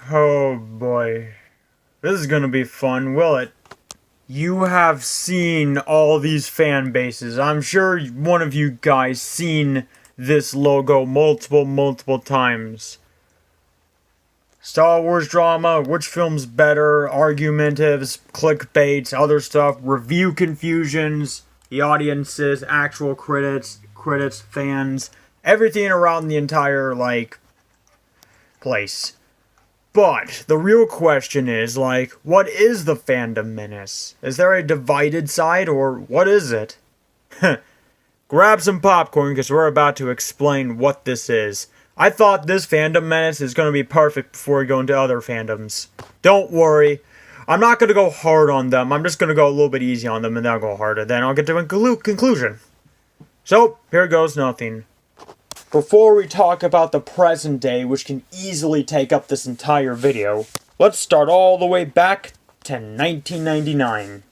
Oh boy. This is gonna be fun, will it? You have seen all these fan bases. I'm sure one of you guys seen this logo multiple times. Star Wars drama, which film's better, argumentives, clickbaits, other stuff, review confusions, the audiences, actual critics, fans, everything around the entire, place. But the real question is, what is the fandom menace? Is there a divided side, or what is it? Grab some popcorn, because we're about to explain what this is. I thought this fandom menace is going to be perfect before we go into other fandoms. Don't worry. I'm not going to go hard on them. I'm just going to go a little bit easy on them, and then I'll go harder. Then I'll get to a conclusion. So, here goes nothing. Before we talk about the present day, which can easily take up this entire video, let's start all the way back to 1999.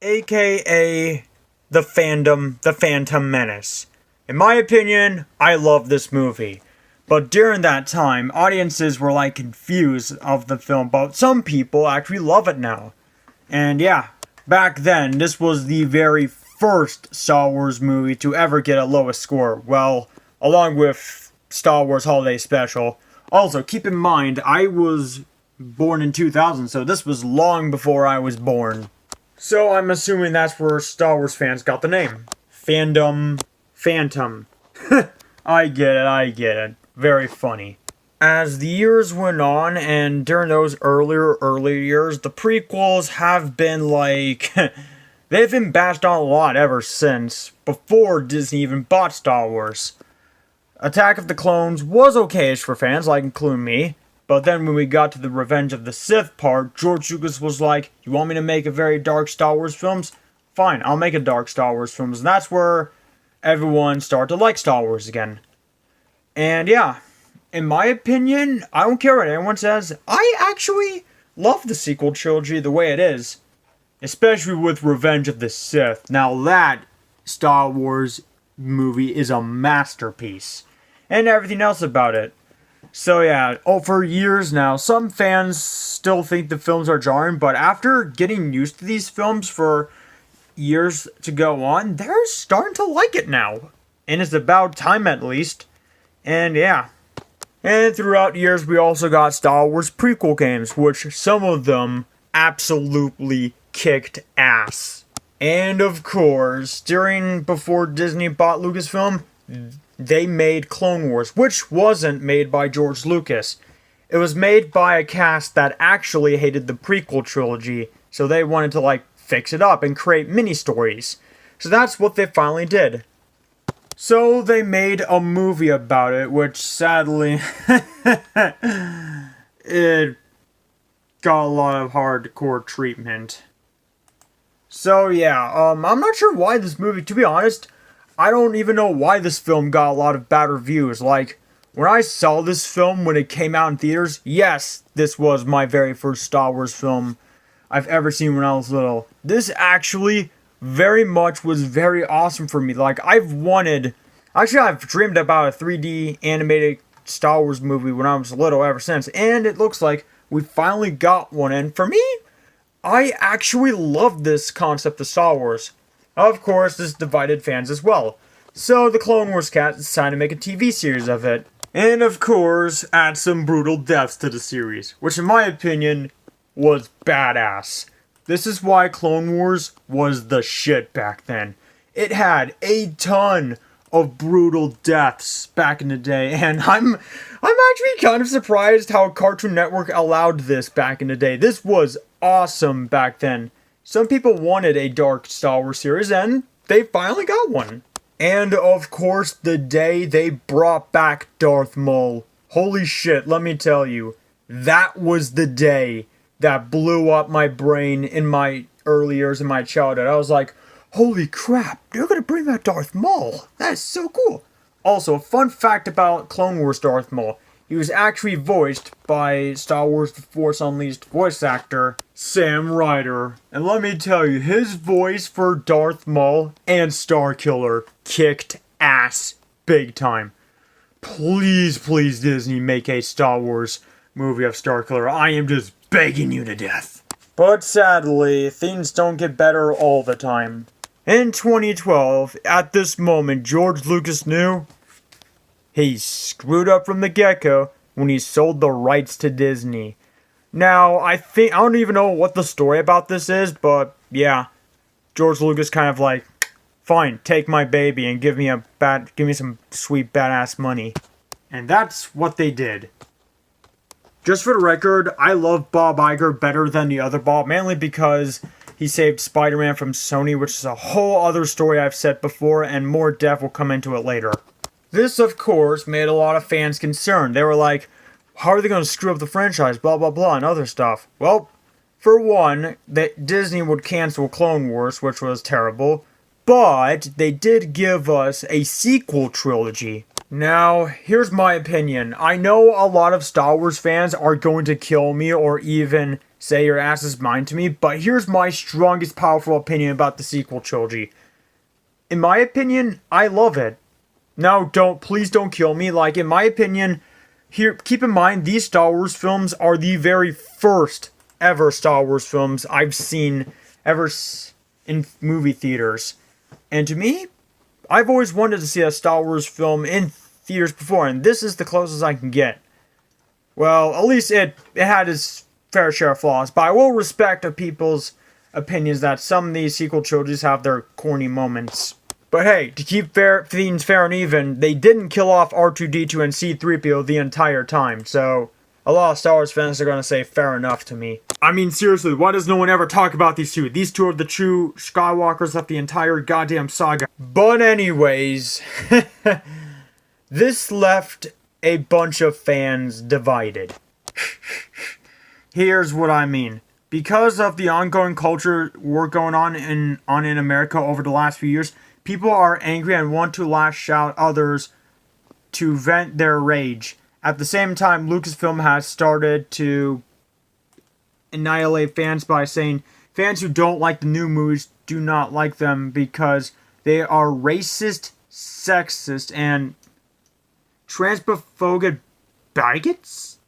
AKA the fandom, the Phantom Menace. In my opinion, I love this movie. But during that time, audiences were confused of the film, but some people actually love it now. And yeah, back then, this was the very first Star Wars movie to ever get a lowest score. Well, along with Star Wars Holiday Special. Also, keep in mind, I was born in 2000, so this was long before I was born. So I'm assuming that's where Star Wars fans got the name. Fandom, Phantom. I get it. Very funny. As the years went on, and during those earlier years, the prequels have been they've been bashed on a lot ever since, before Disney even bought Star Wars. Attack of the Clones was okay-ish for fans, including me, but then when we got to the Revenge of the Sith part, George Lucas was like, you want me to make a very dark Star Wars films? Fine, I'll make a dark Star Wars films, and that's where everyone started to like Star Wars again. And yeah, in my opinion, I don't care what anyone says, I actually love the sequel trilogy the way it is. Especially with Revenge of the Sith. Now that Star Wars movie is a masterpiece. And everything else about it. So yeah, for years now, some fans still think the films are jarring, but after getting used to these films for years to go on, they're starting to like it now. And it's about time at least. And yeah. And throughout years, we also got Star Wars prequel games, which some of them absolutely kicked ass. And of course, before Disney bought Lucasfilm, they made Clone Wars, which wasn't made by George Lucas. It was made by a cast that actually hated the prequel trilogy, so they wanted to fix it up and create mini-stories. So that's what they finally did. So they made a movie about it, which sadly, it got a lot of hardcore treatment. So yeah, I'm not sure why this movie, to be honest, I don't even know why this film got a lot of bad reviews. When I saw this film when it came out in theaters, yes, this was my very first Star Wars film I've ever seen when I was little. This actually very much was very awesome for me. I've dreamed about a 3D animated Star Wars movie when I was little ever since, and it looks like we finally got one, and for me, I actually love this concept of Star Wars. Of course, this divided fans as well. So the Clone Wars cast decided to make a TV series of it. And of course, add some brutal deaths to the series, which in my opinion, was badass. This is why Clone Wars was the shit back then. It had a ton of brutal deaths back in the day, and I'm actually kind of surprised how Cartoon Network allowed this back in the day. This was awesome back then. Some people wanted a dark Star Wars series, and they finally got one. And of course, the day they brought back Darth Maul. Holy shit, let me tell you, that was the day that blew up my brain in my early years in my childhood. I was like, holy crap, they're gonna bring back Darth Maul. That is so cool. Also, a fun fact about Clone Wars Darth Maul. He was actually voiced by Star Wars The Force Unleashed voice actor Sam Ryder. And let me tell you, his voice for Darth Maul and Starkiller kicked ass big time. Please, please, Disney, make a Star Wars movie of Starkiller. I am just begging you to death. But sadly, things don't get better all the time. In 2012, at this moment, George Lucas knew he screwed up from the get-go when he sold the rights to Disney. Now, I don't even know what the story about this is, but yeah, George Lucas kind of like, fine, take my baby and give me some sweet badass money. And that's what they did. Just for the record, I love Bob Iger better than the other Bob, mainly because he saved Spider-Man from Sony, which is a whole other story I've said before, and more depth will come into it later. This, of course, made a lot of fans concerned. They were like, how are they going to screw up the franchise, blah, blah, blah, and other stuff. Well, for one, Disney would cancel Clone Wars, which was terrible, but they did give us a sequel trilogy. Now, here's my opinion. I know a lot of Star Wars fans are going to kill me or even say your ass is mine to me, but here's my strongest, powerful opinion about the sequel trilogy. In my opinion, I love it. Now, please don't kill me. Like, in my opinion, here, keep in mind, these Star Wars films are the very first ever Star Wars films I've seen ever in movie theaters. And to me, I've always wanted to see a Star Wars film in theaters before, and this is the closest I can get. Well, at least it had its fair share of flaws, but I will respect people's opinions that some of these sequel trilogies have their corny moments. But hey, to keep things fair and even, they didn't kill off R2-D2 and C-3PO the entire time, so a lot of Star Wars fans are going to say fair enough to me. I mean, seriously, why does no one ever talk about these two? These two are the true Skywalkers of the entire goddamn saga. But anyways, this left a bunch of fans divided. Here's what I mean. Because of the ongoing culture war going on in America over the last few years, people are angry and want to lash out others to vent their rage. At the same time, Lucasfilm has started to annihilate fans by saying fans who don't like the new movies do not like them because they are racist, sexist, and transphobic bigots?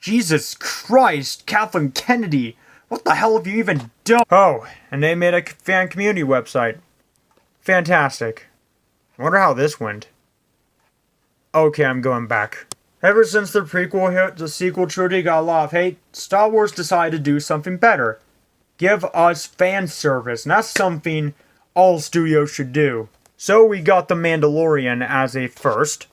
Jesus Christ, Kathleen Kennedy, what the hell have you even done? Oh, and they made a fan community website. Fantastic. I wonder how this went. Okay, I'm going back. Ever since the prequel hit, the sequel trilogy got a lot of hate, Star Wars decided to do something better. Give us fan service, and that's something all studios should do. So we got The Mandalorian as a first.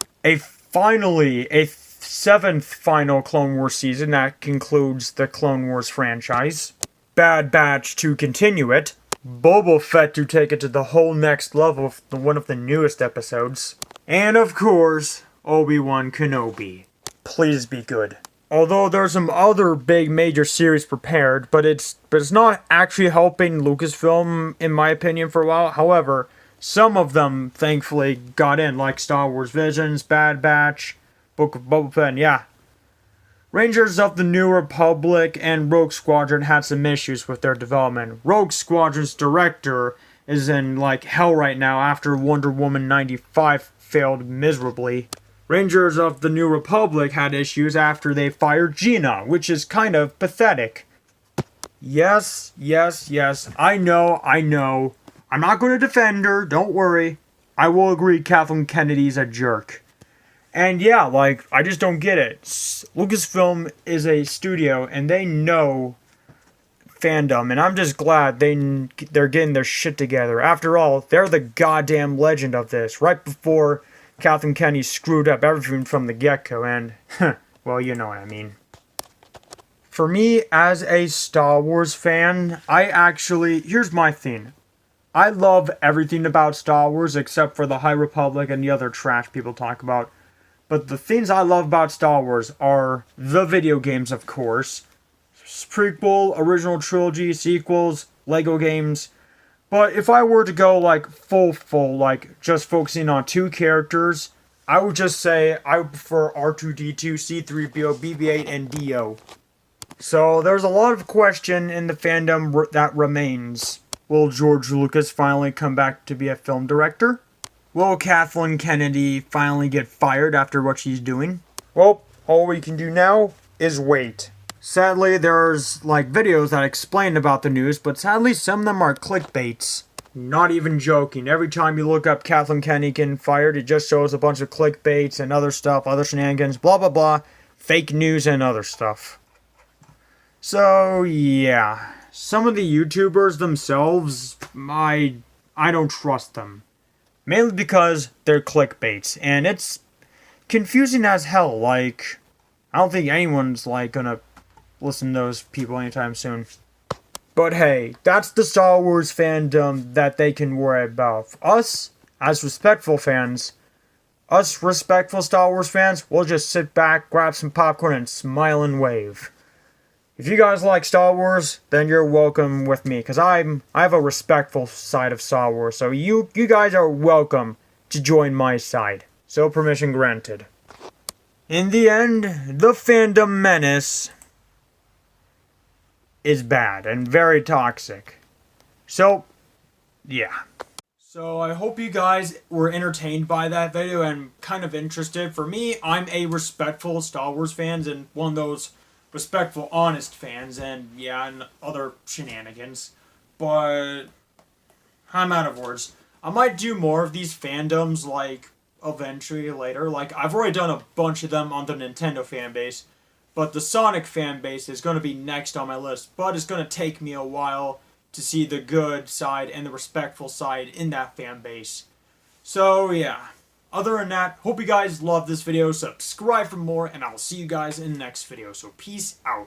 Finally, a seventh final Clone Wars season that concludes the Clone Wars franchise. Bad Batch to continue it. Boba Fett to take it to the whole next level of one of the newest episodes. And of course, Obi-Wan Kenobi. Please be good. Although there's some other big major series prepared, but it's not actually helping Lucasfilm, in my opinion, for a while. However, some of them thankfully got in, like Star Wars Visions, Bad Batch, Book of Boba Fett, and yeah. Rangers of the New Republic and Rogue Squadron had some issues with their development. Rogue Squadron's director is in like hell right now after Wonder Woman 95 failed miserably. Rangers of the New Republic had issues after they fired Gina, which is kind of pathetic. Yes, I know. I'm not going to defend her, don't worry. I will agree Kathleen Kennedy's a jerk. And yeah, like, I just don't get it. Lucasfilm is a studio, and they know fandom, and I'm just glad they're getting their shit together. After all, they're the goddamn legend of this. Right before Kathleen Kennedy screwed up everything from the get-go, and, well, you know what I mean. For me, as a Star Wars fan, here's my thing. I love everything about Star Wars except for the High Republic and the other trash people talk about. But the things I love about Star Wars are the video games, of course. Prequel, original trilogy, sequels, Lego games. But if I were to go like full, like just focusing on two characters, I would just say I would prefer R2-D2, C-3PO, BB-8, and D-O. So there's a lot of question in the fandom that remains. Will George Lucas finally come back to be a film director? Will Kathleen Kennedy finally get fired after what she's doing? Well, all we can do now is weight. Sadly, there's like videos that explain about the news, but sadly some of them are clickbaits. Not even joking. Every time you look up Kathleen Kennedy getting fired, it just shows a bunch of clickbaits and other stuff, other shenanigans, blah blah blah, fake news and other stuff. So yeah, some of the YouTubers themselves, I don't trust them. Mainly because they're clickbaits, and it's confusing as hell. Like, I don't think anyone's like gonna listen to those people anytime soon. But hey, that's the Star Wars fandom that they can worry about. Us, as respectful fans, us respectful Star Wars fans, we'll just sit back, grab some popcorn, and smile and wave. If you guys like Star Wars, then you're welcome with me, because I have a respectful side of Star Wars, so you guys are welcome to join my side. So permission granted. In the end, the fandom menace is bad and very toxic. So, yeah. So I hope you guys were entertained by that video and kind of interested. For me, I'm a respectful Star Wars fans and one of those respectful, honest fans, and yeah, and other shenanigans. But I'm out of words. I might do more of these fandoms, like, eventually later. Like, I've already done a bunch of them on the Nintendo fanbase, but the Sonic fanbase is going to be next on my list. But it's going to take me a while to see the good side and the respectful side in that fanbase. So, yeah. Other than that, hope you guys love this video, subscribe for more, and I will see you guys in the next video. So, peace out.